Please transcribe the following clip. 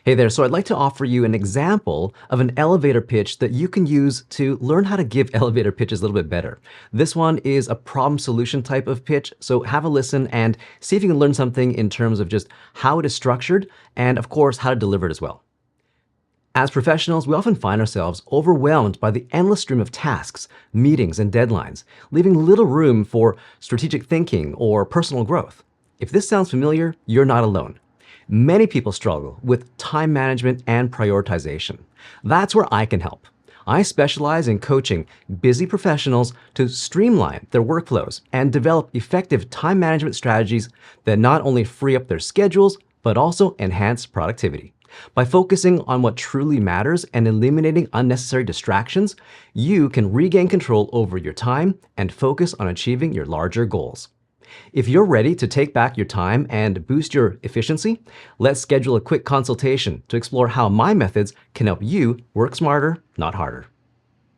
Hey there, so I'd like to offer you an example of an elevator pitch that you can use to learn how to give elevator pitches a little bit better. This one is a problem solution type of pitch, so have a listen and see if you can learn something in terms of just how it is structured and, of course, how to deliver it as well. As professionals, we often find ourselves overwhelmed by the endless stream of tasks, meetings, and deadlines, leaving little room for strategic thinking or personal growth. If this sounds familiar, you're not alone. Many people struggle with time management and prioritization. That's where I can help. I specialize in coaching busy professionals to streamline their workflows and develop effective time management strategies that not only free up their schedules, but also enhance productivity. By focusing on what truly matters and eliminating unnecessary distractions, you can regain control over your time and focus on achieving your larger goals. If you're ready to take back your time and boost your efficiency, let's schedule a quick consultation to explore how my methods can help you work smarter, not harder.